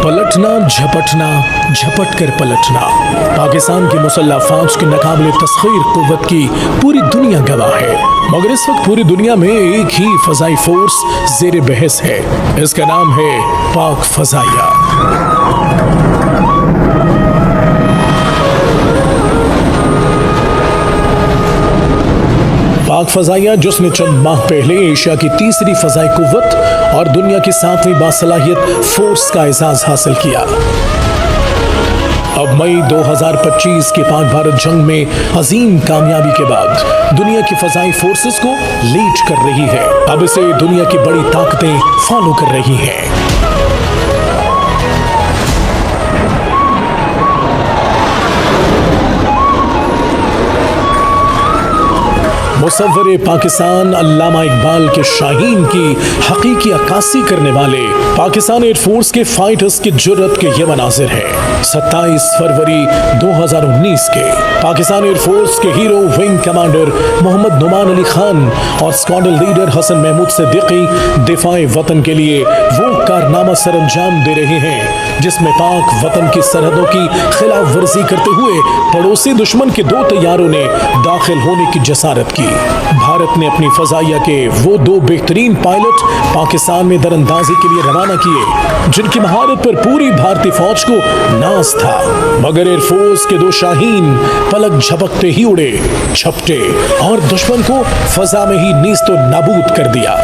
पलटना झपटना झपट कर पलटना, पाकिस्तान की मुसल्लह फौज की नाकाबिले तस्खीर कुव्वत की पूरी दुनिया गवाह है। मगर इस वक्त पूरी दुनिया में एक ही फजाई फोर्स जेर बहस है। इसका नाम है पाक फजाइया। पाक फजाइया, जिसने चंद माह पहले एशिया की तीसरी फजाई कुव्वत और दुनिया की 7वीं बासलाहियत फोर्स का एजाज हासिल किया, अब मई 2025 के पाक भारत जंग में अजीम कामयाबी के बाद दुनिया की फजाई फोर्सेस को लीड कर रही है। अब इसे दुनिया की बड़ी ताकतें फॉलो कर रही हैं। मुसव्वरे पाकिस्तान अल्लामा इकबाल के शाहीन की हकीकी अक्कासी करने वाले पाकिस्तान एयरफोर्स के फाइटर्स की जुर्रत के ये मनाजिर हैं। 27 फरवरी 2019 के पाकिस्तान एयरफोर्स के hero wing commander Mohammad Numan Ali Khan और स्क्वाड्रन लीडर हसन महमूद सिद्दीकी दिफाए वतन के लिए वो कारनामा सरअंजाम दे रहे हैं जिसमें पाक वतन की सरहदों की खिलाफ वर्जी करते हुए पड़ोसी दुश्मन के 2 तैयारों ने दाखिल होने की जसारत की। भारत ने अपनी फजाइया के वो 2 बेहतरीन पायलट पाकिस्तान में दरअंदाजी के लिए रवाना किए जिनकी महारत पर पूरी भारतीय फौज को नाज था। मगर एयरफोर्स के 2 शाहीन पलक झपकते ही उड़े, झपटे और दुश्मन को फजा में ही नीस्तो नाबूद कर दिया।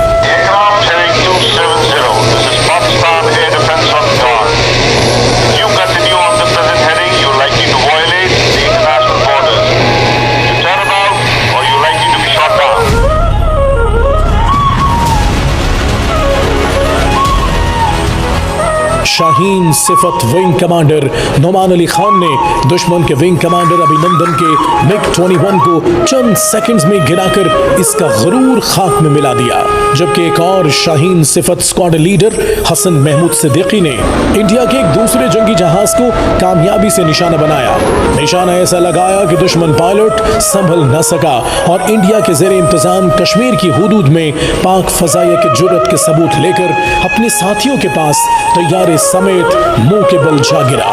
शाहीन सिफत विंग कमांडर नुमान अली खान ने दुश्मन के विंग कमांडर अभिनंदन के MiG-21 को चंद सेकंड्स में गिराकर इसका गरूर खाक में मिला दिया, जबकि एक और शाहीन सिफत स्क्वाड्रन लीडर हसन महमूद सिद्दीकी ने इंडिया के एक दूसरे जंगी जहाज को कामयाबी से निशाना बनाया। निशाना ऐसा लगाया कि दुश्मन पायलट संभल न सका और इंडिया के जेर इंतजाम कश्मीर की हुदूद में पाक फजाइया के जुर्रत के सबूत लेकर अपने साथियों के पास तैयारे समेत मुंह के बल जा गिरा।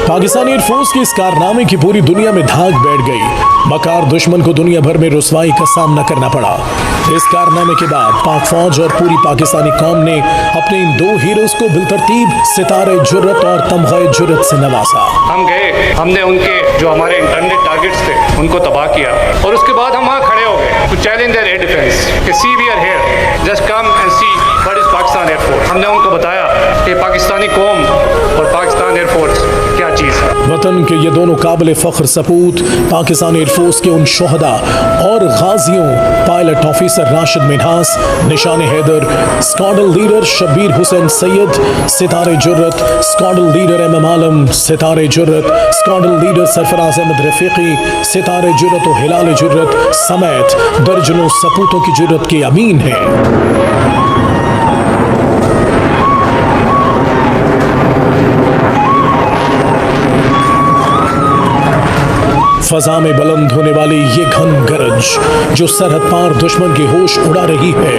पाकिस्तानी एयरफोर्स के इस कारनामे की पूरी दुनिया में धाक बैठ गई, मकार दुश्मन को दुनिया भर में रुसवाई का सामना करना पड़ा। इस कारनामे के बाद पाक फौज और पूरी पाकिस्तानी कौम ने अपने इन 2 हीरोज को बिलतरतीब सितारे जुर्रत और तमग़े जुर्रत से नवाजा। हम गए, हमने उनके जो हमारे इंटरनेट टारगेट्स थे उनको तबाह किया और उसके बाद हम वहाँ खड़े हो गए to challenge their air defence कि see we are here, just come and see what is Pakistan air force. हमने उनको बताया कि पाकिस्तानी कौम और पाकिस्तान एयरफोर्स क्या चीज़ है। वतन के ये दोनों काबिल फ़ख्र सपूत पाकिस्तान एयरफोर्स के उन शोहदा और गाजियों pilot officer Rashid Minhas, Nishan Haider, squadron leader Shabbir Hussain Syed, Sitare Jurat, squadron leader MM Alam, Sitare Jurat, squadron leader Sarfaraz Ahmed Rafiqui, Sitare Jurat और हिलाल जुर्रत समेत दर्जनों सपूतों की जुर्रत के अमीन हैं। फजा में बुलंद होने वाली ये घन गरज जो सरहद पार दुश्मन के होश उड़ा रही है,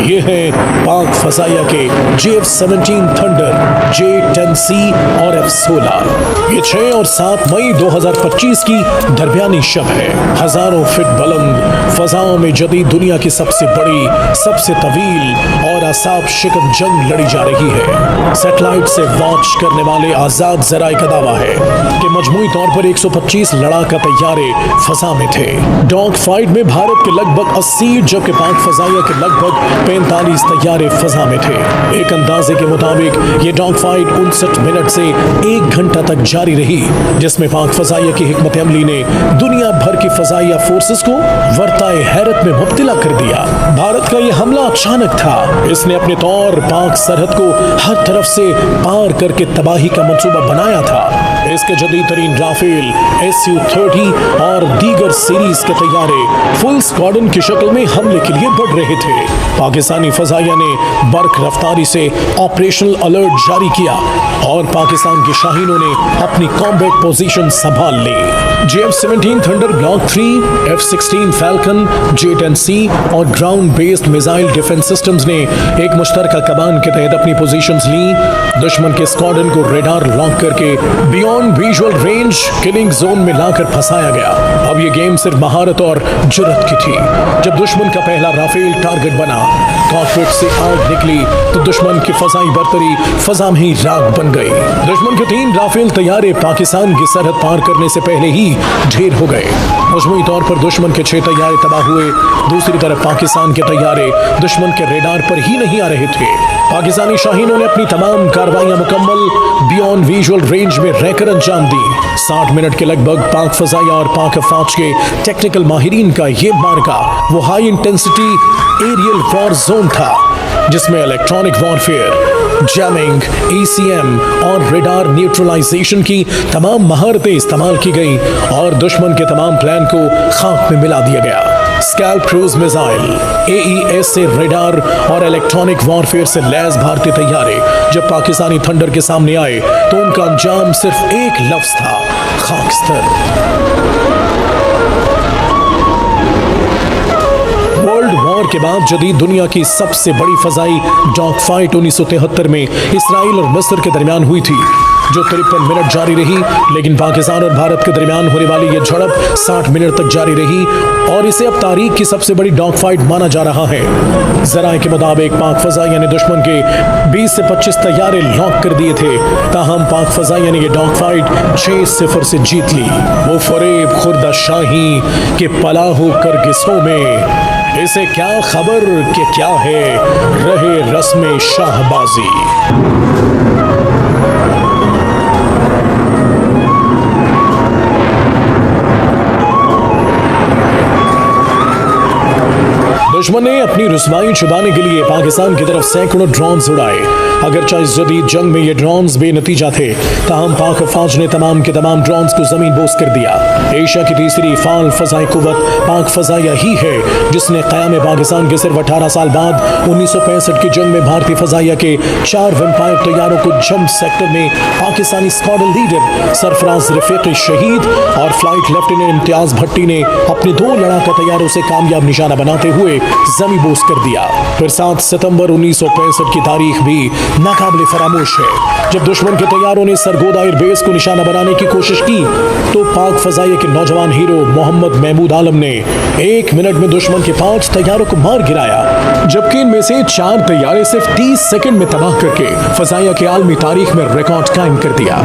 ये है पाक फजाइया के JF-17 थंडर, J-10C और F-16। ये 6 और 7 मई 2025 की दरमियानी शब है। हजारों फीट बुलंद फजाओं में जदीद दुनिया की सबसे बड़ी, सबसे तवील और असाब शिकन जंग लड़ी जा रही है। सैटेलाइट से वॉच करने वाले आजाद जराए का दावा है कि मजमूई तौर पर 125 लड़ाका तैयारे फजा में थे। डॉग फाइट में भारत के लगभग 80 जबकि पाक फजाइया के लगभग 45 तैयारे फजा में थे। एक अंदाजे के मुताबिक ये डॉग फाइट 59 मिनट से 1 घंटा तक जारी रही, जिसमें पाक फजाइया की हिकमत अमली ने दुनिया भर की फजाइया फोर्सेस को वर्ताए हैरत में मुब्तला कर दिया। भारत का यह हमला अचानक था। इसने अपने तौर पाक सरहद को हर तरफ से पार करके तबाही का मंसूबा बनाया था। इसके जदीद तरीन राफेल, SU-30 और दीगर सीरीज के तैयारे फुल स्क्वाड्रन की शक्ल में हमले के लिए बढ़ रहे थे। पाकिस्तानी फजाइया ने बर्क रफ्तारी से ऑपरेशनल अलर्ट जारी किया और पाकिस्तान के शाहीनों ने अपनी कॉम्बैट पोजीशन संभाल ली। JF-17 thunder block 3, F-16 falcon, J-10C और ground based missile defence systems ने एक मुश्तरका कमान के तहत अपनी पोजीशंस ली। दुश्मन के स्क्वाड्रन को रेडार लॉक करके beyond visual range killing zone में लाकर फंसाया गया। अब ये गेम सिर्फ महारत और जुर्रत की थी। जब दुश्मन का पहला राफेल टारगेट बना, कॉकपिट से आग निकली तो दुश्मन की फजाई बर्तरी फजा में ही राख बन गई। दुश्मन के 3 राफेल तैयारे पाकिस्तान की सरहद पार करने से पहले ही ढेर हो गए। मजमूई तौर पर दुश्मन के 6 तैयारे तबाह हुए। दूसरी तरफ पाकिस्तान के तैयारे दुश्मन के रेडार पर ही नहीं आ रहे थे। पाकिस्तानी शाहीनों ने अपनी तमाम कार्रवाइयां मुकम्मल बियॉन्ड विजुअल रेंज में रहकर अंजाम दी। 60 मिनट के लगभग पाक फजाइया और पाक अफवाज के टेक्निकल माहिरीन का ये मार्का वो high intensity aerial war zone था जिसमें इलेक्ट्रॉनिक वॉरफेयर, जैमिंग, ECM और रेडार न्यूट्रलाइजेशन की तमाम महारतें इस्तेमाल की गई और दुश्मन के तमाम प्लान को खाक में मिला दिया गया। स्कैल्प क्रूज मिसाइल, AES से रेडार और इलेक्ट्रॉनिक वॉरफेयर से लैस भारतीय तैयारे जब पाकिस्तानी थंडर के सामने आए तो उनका अंजाम सिर्फ एक लफ्ज था, खाकस्तर। वर्ल्ड वॉर के बाद जदीद दुनिया की सबसे बड़ी फजाई डॉग फाइट 1973 में इसराइल और मिस्र के दरमियान हुई थी, जो 53 मिनट जारी रही। लेकिन पाकिस्तान और भारत के दरमियान होने वाली यह झड़प 60 मिनट तक जारी रही और इसे अब तारीख की सबसे बड़ी डॉग फाइट माना जा रहा है। जराए के मुताबिक पाक फजाइया ने दुश्मन के 20 से 25 तैयारे लॉक कर दिए थे, ताहम पाक फजाइया ने यह डॉग फाइट 6-0 से जीत ली। वो फरेब खुर्दा शाही के पलाहो करगिसों में इसे क्या खबर कि क्या है रहे रस्म शाहबाजी। दुश्मन ने अपनी रुसवाई छुपाने के लिए पाकिस्तान की तरफ सैकड़ों ड्रोन्स उड़ाए। अगरचे इस जदीद जंग में ये ड्रोन्स बेनतीजा थे, ताहम पाक फौज ने तमाम के तमाम ड्रोन्स को जमीन बोस कर दिया। एशिया की तीसरी फाल फजाई कुव्वत पाक फजाइया ही है जिसने क़याम पाकिस्तान के सिर्फ 18 साल बाद 1965 की जंग में भारतीय फजाइया के 4 वेम्पायर तैयारों को जंप सेक्टर में Pakistani squadron leader Sarfaraz Rafiki शहीद और फ्लाइट लेफ्टिनेंट इम्तियाज भट्टी ने अपने 2 लड़ाका तैयारों से कामयाब निशाना बनाते हुए जमी बोस कर दिया। फिर 7 सितंबर 1965 की तारीख भी नाकाबिले फरामोश है। जब दुश्मन के तैयारों ने सरगोदा एयरबेस को निशाना बनाने की कोशिश की तो पाक फजाइया के नौजवान हीरो मोहम्मद महमूद आलम ने 1 मिनट में दुश्मन के 5 तैयारों को मार गिराया, जबकि इनमें से 4 तैयारे सिर्फ 30 सेकंड में तबाह करके फजाइया के आलमी तारीख में रिकॉर्ड कायम कर दिया।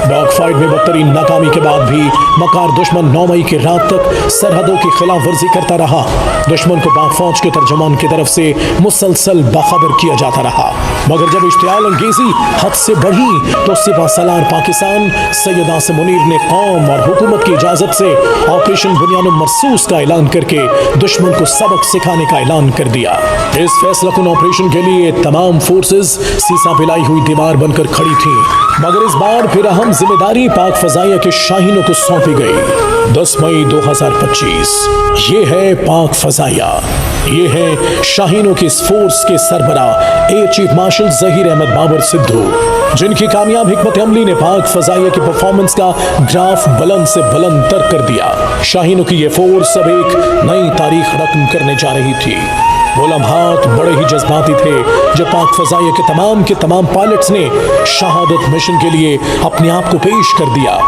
डॉग फाइट में बदतरीन नाकामी के बाद भी मकार दुश्मन 9 मई की रात तक सरहदों की खिलाफ वर्जी करता रहा। दुश्मन को पाक फौज के तर्जुमान की तरफ से मुसलसल बाखबर किया जाता रहा, मगर जब इश्तियाल अंगेजी हद से बढ़ी तो सिपह सलार पाकिस्तान सैयद आसिम मुनीर ने कौम और हुकूमत की इजाजत से ऑपरेशन बुनियान मरसूस का ऐलान करके दुश्मन को सबक सिखाने का ऐलान कर दिया। इस फैसलाकुन ऑपरेशन के लिए तमाम फोर्सेस सीसा पिलाई हुई दीवार बनकर खड़ी थी, मगर इस बार फिर अहम जिम्मेदारी पाक फजाइया के शाहीनों को सौंपी गई। 10 मई 2025 ये है पाक फजाइया, ये है शाहीनों की इस फोर्स के सरबरा air chief marshal Zaheer Ahmed Babar Sidhu, जिनकी कामयाब हिकमत अमली ने पाक फजाइया की परफॉर्मेंस का ग्राफ बुलंद से बुलंद तर कर दिया। शाहीनों की ये फोर्स अब एक नई तारीख रकम करने जा रही थी। वो लम्हात बड़े ही जज्बाती थे जब पाक फजाइया के तमाम पायलट्स ने शहादत मिशन के लिए अपने आप को पेश कर दिया,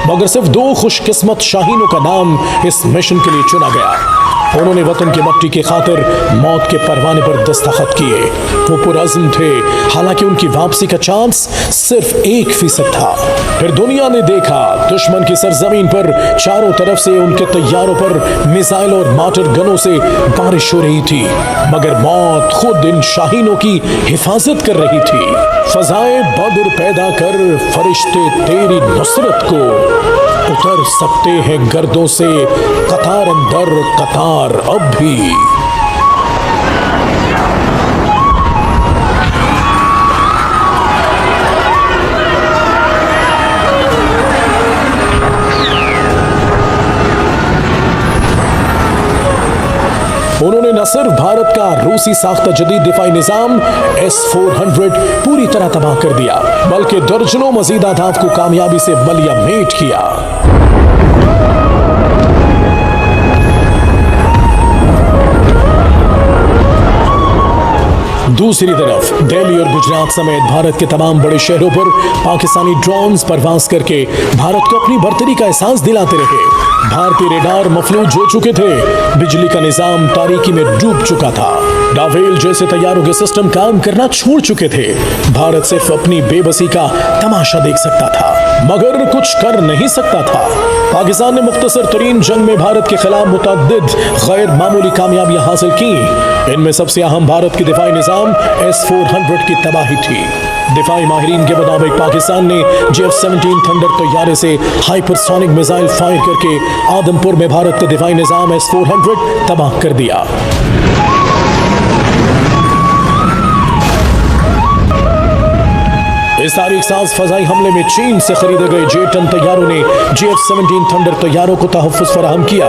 मगर सिर्फ 2 खुशकिस्मत शाहीनों का नाम इस मिशन के लिए चुना गया। उन्होंने वतन की मट्टी की खातिर मौत के परवाने पर दस्तखत किए। वो पुरअज़्म थे, हालांकि उनकी वापसी का चांस सिर्फ 1% था। फिर दुनिया ने देखा दुश्मन की सरजमीन पर चारों तरफ से उनके तैयारों पर मिसाइल और मार्टर गनों से बारिश हो रही थी, मगर मौत खुद इन शाहीनों की हिफाजत कर रही थी। फजाए बद्र पैदा कर फरिश्ते तेरी नुसरत को उतर सकते हैं गर्दों से कतार अंदर कतार अब भी। उन्होंने न सिर्फ भारत का रूसी साख्ता जदीद दिफाई निजाम S-400 पूरी तरह तबाह कर दिया, बल्कि दर्जनों मजीद अहदाफ को कामयाबी से बलियामेट किया। दूसरी तरफ दिल्ली और गुजरात समेत भारत के तमाम बड़े शहरों पर पाकिस्तानी ड्रोन्स परवाज करके भारत को अपनी बर्तरी का एहसास दिलाते रहे। भारतीय रेडार मफलूज हो चुके थे, बिजली का निजाम तारीकी में डूब चुका था, राफेल जैसे तैयारों के सिस्टम काम करना छोड़ चुके थे। भारत सिर्फ अपनी बेबसी का तमाशा देख सकता था, मगर कुछ कर नहीं सकता था। पाकिस्तान ने मुख्तसर तरीन जंग में भारत के खिलाफ मुतअद्दिद गैर मामूली कामयाबियां हासिल की। इनमें सबसे अहम भारत की दिफाई निजाम S-400 की तबाही थी। दिफाई माहिरीन के मुताबिक पाकिस्तान ने JF-17 थंडर तैयारे से हाइपरसोनिक मिसाइल फायर करके आदमपुर में भारत का दिफाई निजाम S-400 तबाह कर दिया। इस तारीख साज फजाई हमले में चीन से खरीदे गए J-10 तैयारों ने JF-17 थंडर तैयारों को तहफ़्फ़ुज़ फराहम किया।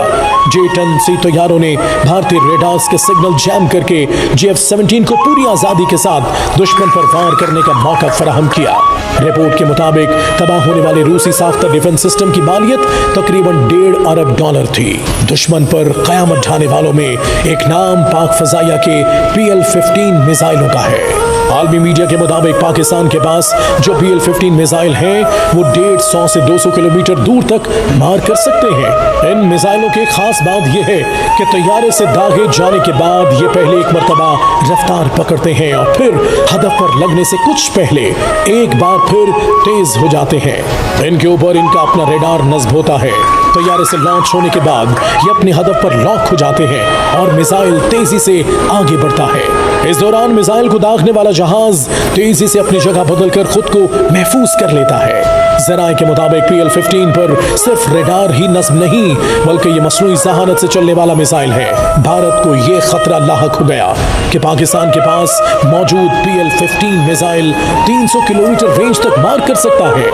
J-10C तैयारों ने भारतीय रेडार्स के सिग्नल जैम करके JF-17 को पूरी आज़ादी के साथ दुश्मन पर वार करने का मौका फराहम किया। रिपोर्ट के मुताबिक तबाह होने वाले रूसी साख्ता डिफेंस सिस्टम की मालियत तकरीबन $1.5 अरब थी। दुश्मन पर क़यामत ढाने वालों में एक नाम पाक फजाइया के PL-15 मिसाइलों का है। आलमी मीडिया के मुताबिक पाकिस्तान के पास जो PL-15 मिसाइल हैं वो 150 से 200 किलोमीटर दूर तक मार कर सकते हैं। इन मिसाइलों की खास बात यह है कि तैयारे से दागे जाने के बाद ये पहले एक मरतबा रफ्तार पकड़ते हैं और फिर हदफ पर लगने से कुछ पहले एक बार फिर तेज हो जाते हैं। इनके ऊपर इनका अपना रेडार नस्ब होता है। तैयारे से लॉन्च होने के बाद ये अपने हदफ पर लॉक हो जाते हैं और मिसाइल तेजी से आगे बढ़ता है। इस दौरान मिसाइल को दागने वाला जहाज तेजी से अपनी जगह बदलकर खुद को महफूज कर लेता है। ज़राए के मुताबिक PL-15 पर सिर्फ रेडार ही नस्ब नहीं बल्कि ये मसनूई ज़हानत से चलने वाला मिसाइल है। भारत को ये खतरा लाहक हो गया कि पाकिस्तान के पास मौजूद PL-15 मिसाइल 300 किलोमीटर रेंज तक मार कर सकता है।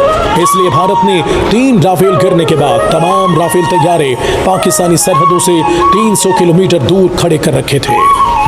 इसलिए भारत ने 3 राफेल गिरने के बाद तमाम राफेल तैयारे पाकिस्तानी सरहदों से 300 किलोमीटर दूर खड़े कर रखे थे।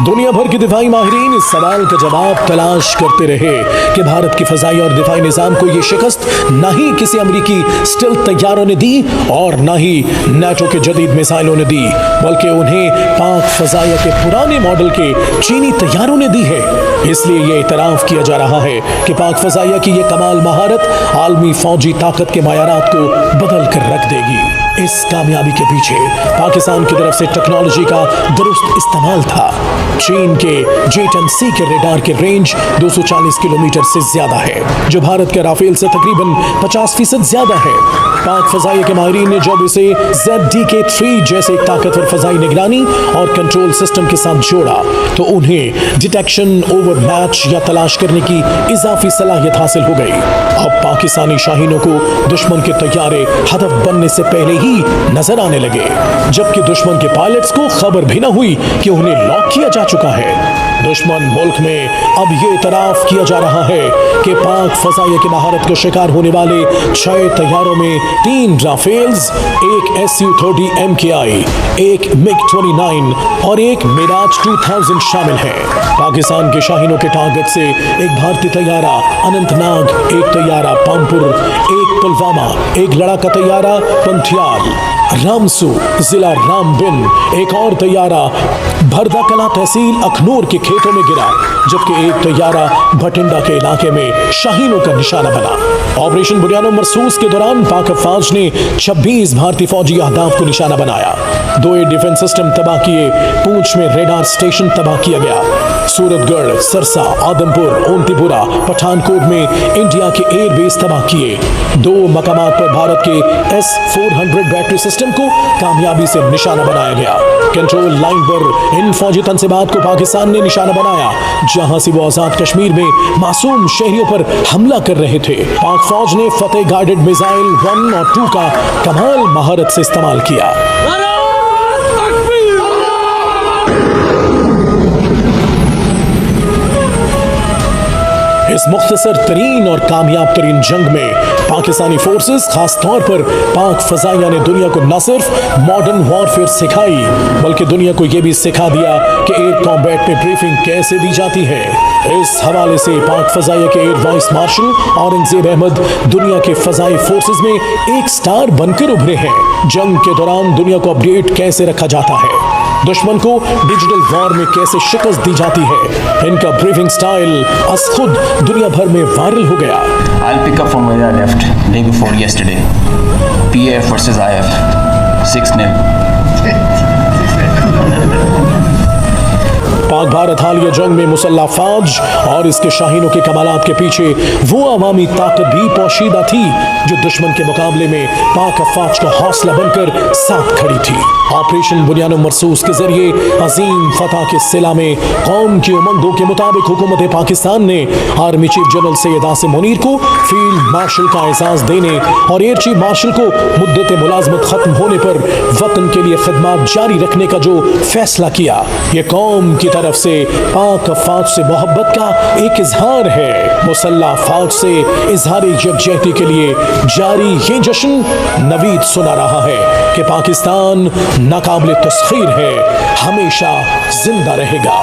दुनिया भर के दिफाई माहिरीन इस सवाल का जवाब तलाश करते रहे कि भारत की फजाई और दिफाई निजाम को ये शिकस्त न ही किसी अमरीकी स्टेल्थ तैयारों ने दी और न ही नाटो के जदीद मिसाइलों ने दी, बल्कि उन्हें पाक फजाइया के पुराने मॉडल के चीनी तैयारों ने दी है। इसलिए ये इतराफ किया जा रहा है कि पाक फजाइया की ये कमाल महारत आलमी फौजी ताकत के मायारात को बदल कर रख देगी। इस कामयाबी के पीछे पाकिस्तान की तरफ से टेक्नोलॉजी का दुरुस्त इस्तेमाल था। चीन के J-10C के रेडार की रेंज 240 किलोमीटर से ज्यादा है, जो भारत के राफेल से तकरीबन 50% ज्यादा है। पाक फजाई के माहिरीन ने जब इसे ZDK-3 जैसे एक ताकतवर फजाई निगरानी और कंट्रोल सिस्टम के साथ जोड़ा तो उन्हें डिटेक्शन ओवर मैच या तलाश करने की इजाफी सलाहियत हासिल हो गई। अब पाकिस्तानी शाहीनों को दुश्मन के तैयारे हदफ बनने से पहले ही नजर आने लगे, जबकि दुश्मन के पायलट्स को खबर भी न हुई कि उन्हें लॉक किया जा चुका है। दुश्मन मुल्क में अब ये इतराफ किया जा रहा है कि पाक फजाइया की महारत को शिकार होने वाले 6 तैयारों में 3 राफेल्स, एक Su-30 MKI, एक MiG-29 और एक मिराज 2000 शामिल है। पाकिस्तान के शाहीनों के टारगेट से एक भारतीय तैयारा अनंतनाग, एक तैयारा पामपुर, एक पुलवामा, एक लड़ाका तैयारा पंथियाल, रामसू जिला रामबिन, एक और तैयारा भरदा कला तहसील अखनूर के खेतों में गिरा, जबकि एक तैयारा भटिंडा के इलाके में शाहीनों का निशाना बना। ऑपरेशन बुनियानो मरसूस के दौरान पाक फौज ने 26 भारतीय फौजी अहदाफ को निशाना बनाया। 2 डिफेंस सिस्टम तबाह किए, पूंछ में रेडार स्टेशन तबाह किया गया। सूरतगढ़, सरसा, आदमपुर, ओंतीपुरा, पठानकोट में इंडिया के एयरबेस तबाह किए। 2 मकामात पर भारत के S-400 बैटरी सिस्टम को कामयाबी से निशाना बनाया गया। कंट्रोल लाइन पर इन फौजी तंसीबात को पाकिस्तान ने निशाना बनाया जहां से वो आजाद कश्मीर में मासूम शहरियों पर हमला कर रहे थे। पाक फौज ने फतेह गाइडेड मिसाइल 1 और 2 का कमाल महारत से इस्तेमाल किया। इस मुख्तसर तरीन और कामयाब तरीन जंग में पाकिस्तानी फोर्सेस, खास तौर पर पाक फजाइया ने दुनिया को न सिर्फ मॉडर्न वॉरफेयर सिखाई बल्कि दुनिया को यह भी सिखा दिया कि एयर कॉम्बैट में ब्रीफिंग कैसे दी जाती है। इस हवाले से पाक फजाइया के air vice marshal Aurangzeb Ahmed दुनिया के फजाई फोर्सेस में एक स्टार बनकर उभरे हैं। जंग के दौरान दुनिया को अपडेट कैसे रखा जाता है, दुश्मन को डिजिटल वॉर में कैसे शिकस्त दी जाती है, इनका ब्रीफिंग स्टाइल अस खुद दुनिया भर में वायरल हो गया। I'll pick up from where I left day before yesterday. PAF versus IF 6-0. Pak Bharat हालिया जंग में मुसल्ला फौज और इसके शाहीनों के कमालात के पीछे वो अवामी ताकत भी पोशीदा थी जो दुश्मन के मुकाबले में पाक अफवाज का हौसला बनकर साथ खड़ी थी। ऑपरेशन बुनियान मरसूस के जरिए अजीम फतह के सिला में कौम की उमंगों के मुताबिक हुकूमत पाकिस्तान ने army chief general Syed Asim Munir को फील्ड मार्शल का एजाज देने और एयर चीफ मार्शल को मुद्दत मुलाजमत खत्म होने पर वतन के लिए खिदमत जारी रखने का जो फैसला किया, ये कौम की तरफ से पाक फौज से मोहब्बत का एक इजहार है। मुसल्ला फौज से इजहार यकजहती के लिए जारी ये जश्न नवीद सुना रहा है कि पाकिस्तान नाकाबिल तस्खीर है, हमेशा जिंदा रहेगा।